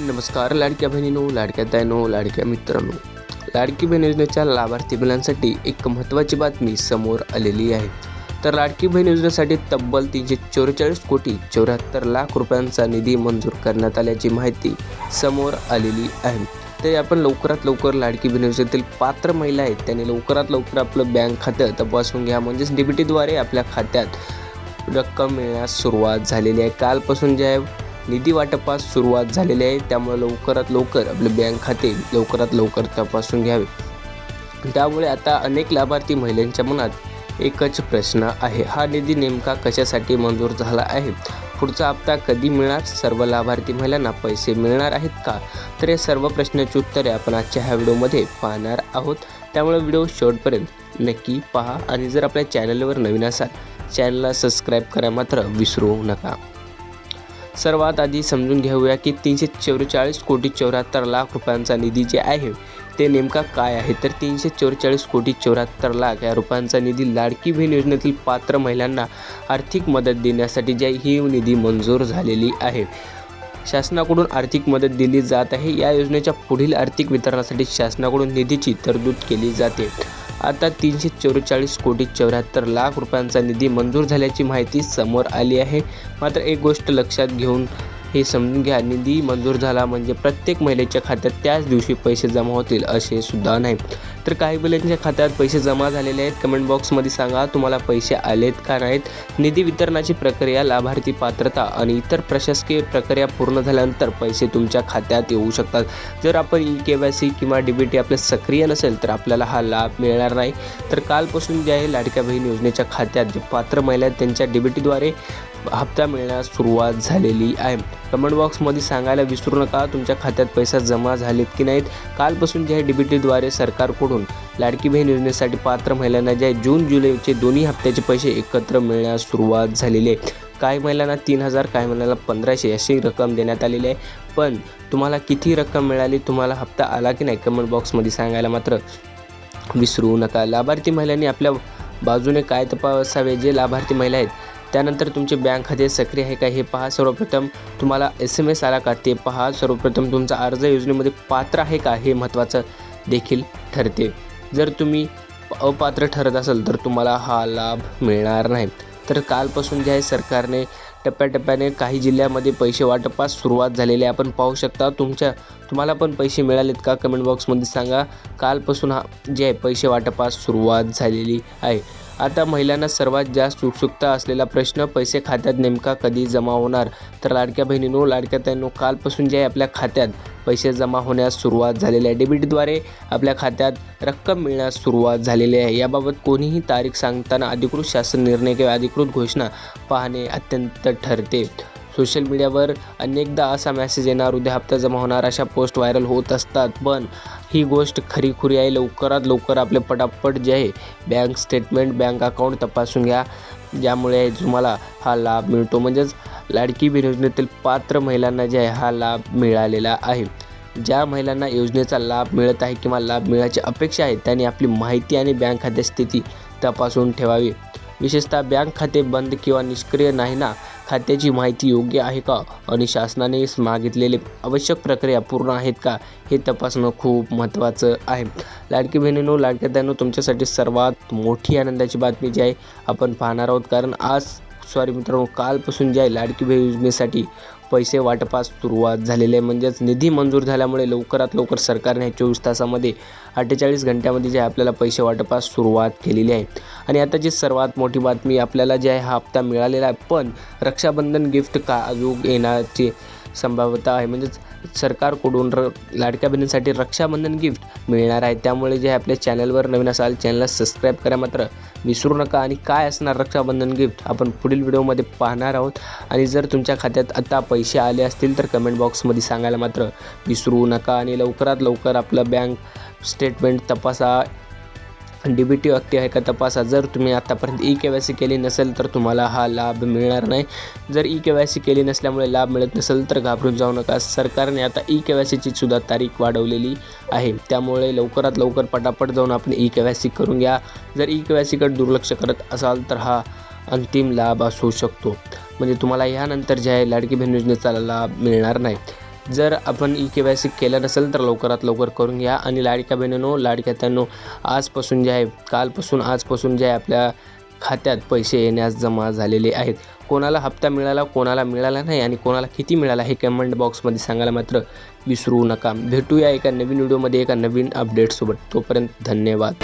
नमस्कार लाडक्या बहिणींनो, लाडक्या ताईंनो, लाडक्या मित्रांनो. लाडकी बहीण योजनेच्या लाभार्थी मुलांसाठी एक महत्त्वाची बातमी समोर आलेली आहे. तर लाडकी बहीण योजनेसाठी तब्बल 344 कोटी 74 लाख रुपयांचा निधी मंजूर करण्यात आल्याची माहिती समोर आलेली आहे. तर आपण लवकरात लवकर लाडकी बहीण योजनेतील पात्र महिला आहेत त्यांनी लवकरात लवकर आपलं बँक खातं तपासून घ्या. म्हणजेच DBTद्वारे आपल्या खात्यात रक्कम मिळण्यास सुरुवात झालेली आहे. कालपासून जे आहे निधी वाटपास सुरुवात झालेली आहे. त्यामुळे लवकरात लवकर आपले बँक खाते लवकरात लवकर तपासून घ्यावे. त्यामुळे आता अनेक लाभार्थी महिलांच्या मनात एकच प्रश्न आहे, हा निधी नेमका कशासाठी मंजूर झाला आहे? पुढचा हप्ता कधी मिळणार? सर्व लाभार्थी महिलांना पैसे मिळणार आहेत का? तर या सर्व प्रश्नाची उत्तरे आपण आजच्या ह्या व्हिडिओमध्ये पाहणार आहोत. त्यामुळे व्हिडिओ शेवटपर्यंत नक्की पहा आणि जर आपल्या चॅनलवर नवीन असाल चॅनलला सबस्क्राईब करा मात्र विसरू नका. सर्वात आधी समजून घेऊया की 344 कोटी 74 लाख रुपयांचा निधी जे आहे ते नेमका काय आहे. तर 344 कोटी 74 लाख या रुपयांचा निधी लाडकी बहीण योजनेतील पात्र महिलांना आर्थिक मदत देण्यासाठी जी ही निधी मंजूर झालेली आहे. शासनाकडून आर्थिक मदत दिली जात आहे. या योजनेच्या पुढील आर्थिक वितरणासाठी शासनाकडून निधीची तरतूद केली जाते. आता 344 कोटी 74 लाख रुपयांचा निधी मंजूर झाल्याची माहिती समोर आली आहे. मात्र एक गोष्ट लक्षात घेऊन हे समजून घ्या, निधी मंजूर झाला म्हणजे प्रत्येक महिलेच्या खात्यात त्याच दिवशी पैसे जमा होतील असे सुद्धा नाही. तर काही महिलांच्या खात्यात पैसे जमा झालेले आहेत. कमेंट बॉक्समध्ये सांगा तुम्हाला पैसे आलेत का नाहीत. निधी वितरणाची प्रक्रिया, लाभार्थी पात्रता आणि इतर प्रशासकीय प्रक्रिया पूर्ण झाल्यानंतर पैसे तुमच्या खात्यात येऊ शकतात. जर आपण KYC किंवा DBT आपले सक्रिय नसेल तर आपल्याला हा लाभ मिळणार नाही. तर कालपासून जे आहे लाडक्या बहीण योजनेच्या खात्यात जे पात्र महिला आहेत त्यांच्या DBTद्वारे हप्ता मिळण्यास सुरुवात झालेली आहे. कमेंट बॉक्समध्ये सांगायला विसरू नका तुमच्या खात्यात पैसा जमा झालेत की नाहीत. कालपासून जे आहे DBTद्वारे सरकारकडून लाडकी बहीण योजनेसाठी पात्र महिलांना जे आहे जून जुलैचे दोन्ही हप्त्याचे पैसे एकत्र मिळण्यास सुरुवात झालेली आहे. काही महिलांना 3,000 काही महिलांना 1,500 अशी रक्कम देण्यात आलेली आहे. पण तुम्हाला किती रक्कम मिळाली, तुम्हाला हप्ता आला की नाही, कमेंट बॉक्समध्ये सांगायला मात्र विसरू नका. लाभार्थी महिलांनी आपल्या बाजूने काय तपासावे, जे लाभार्थी महिला आहेत त्यानंतर तुमचे बँक खाते सक्रिय आहे का हे पहा. सर्वप्रथम तुम्हाला SMS आला का ते पहा. सर्वप्रथम तुमचा अर्ज योजनेमध्ये पात्र आहे का हे महत्त्वाचं देखील ठरते. जर तुम्ही अपात्र ठरत असाल तर तुम्हाला हा लाभ मिळणार नाही. तर कालपासून जे आहे सरकारने टप्प्याटप्प्याने काही जिल्ह्यामध्ये पैसे वाटपास सुरुवात झालेली आहे. आपण पाहू शकता. तुम्हाला पण पैसे मिळालेत का कमेंट बॉक्समध्ये सांगा. कालपासून जे आहे पैसे वाटपास सुरुवात झालेली आहे. आता महिलांना सर्वात जास्त उत्सुकता असलेला प्रश्न, पैसे खात्यात नेमका कधी जमा होणार? तर लाडक्या बहिणींनो, लाडक्या ताईंनो, कालपासून जे आहे आपल्या खात्यात पैसे जमा होण्यास सुरुवात झालेली आहे. DBTद्वारे आपल्या खात्यात रक्कम मिळण्यास सुरुवात झालेली आहे. याबाबत कोणीही तारीख सांगताना अधिकृत शासन निर्णय किंवा अधिकृत घोषणा पाहणे अत्यंत ठरते. सोशल मीडियावर अनेकदा असा मेसेज येणार, उद्या हप्ता जमा होणार, अशा पोस्ट व्हायरल होत असतात. पण ही गोष्ट खरीखुरी आहे. लवकरात लवकर आपले पटापट जे आहे बँक स्टेटमेंट, बँक अकाउंट तपासून घ्या, ज्यामुळे तुम्हाला हा लाभ मिळतो. म्हणजेच लाडकी बहीण योजनेतील पात्र महिलांना जे आहे हा लाभ मिळालेला आहे. ज्या महिलांना योजनेचा लाभ मिळत आहे किंवा लाभ मिळण्याची अपेक्षा आहे त्यांनी आपली माहिती आणि बँक खाते स्थिती तपासून ठेवावी. विशेषतः बँक खाते बंद किंवा निष्क्रिय नाही ना, खात्याची माहिती योग्य आहे का आणि शासनाने मागितलेले आवश्यक प्रक्रिया पूर्ण आहेत का हे तपासणं खूप महत्त्वाचं आहे. लाडकी बहिणींनो, लाडक्या ताईंनो, तुमच्यासाठी सर्वात मोठी आनंदाची बातमी जी आहे आपण पाहणार आहोत. कारण मित्रांनो, कालपासून जे आहे लाडकी बहीण योजनेसाठी पैसे वाटपास सुरुवात झालेली आहे. म्हणजेच निधी मंजूर झाल्यामुळे लवकरात लवकर सरकारने 24 तासामध्ये 48 घंट्यामध्ये जे आहे आपल्याला पैसे वाटपास सुरुवात केलेली आहे. आणि आता जी सर्वात मोठी बातमी, आपल्याला जे आहे हा हप्ता मिळालेला आहे. पण रक्षाबंधन गिफ्ट का अजून येण्याची संभाव्यता आहे. म्हणजेच सरकारकडून लाडक्या बहिणींसाठी रक्षाबंधन गिफ्ट मिळणार आहे. त्यामुळे जे आहे आपल्या चॅनलवर नवीन असाल चॅनलला सबस्क्राईब करा मात्र विसरू नका. आणि काय असणार रक्षाबंधन गिफ्ट आपण पुढील व्हिडिओमध्ये पाहणार आहोत. आणि जर तुमच्या खात्यात आता पैसे आले असतील तर कमेंट बॉक्समध्ये सांगायला मात्र विसरू नका. आणि लवकरात लवकर आपलं बँक स्टेटमेंट तपासा, DBT ॲक्टिव्ह आहे का तपासा. जर तुम्ही आतापर्यंत KYC केली नसेल तर तुम्हाला हा लाभ मिळणार नाही. जर KYC केली नसल्यामुळे लाभ मिळत नसेल तर घाबरून जाऊ नका. सरकारने आता KYCची सुद्धा तारीख वाढवलेली आहे. त्यामुळे लवकरात लवकर पटापट जाऊन आपण KYC करून घ्या. जर KYCकडे दुर्लक्ष करत असाल तर हा अंतिम लाभ असू शकतो. म्हणजे तुम्हाला यानंतर जे आहे लाडकी बहीण योजनेचा लाभ मिळणार नाही. जर आपण KYC केलं नसेल तर लवकरात लवकर करून घ्या. आणि लाडक्या बहिणींनो, लाडक्या ताईंनो, आजपासून जे आहे आजपासून जे आहे आपल्या खात्यात पैसे येण्यास जमा झालेले आहेत. कोणाला हप्ता मिळाला, कोणाला मिळाला नाही आणि कोणाला किती मिळाला हे कमेंट बॉक्समध्ये सांगायला मात्र विसरू नका. भेटूया एका नवीन व्हिडिओमध्ये एका नवीन अपडेटसोबत. तोपर्यंत धन्यवाद.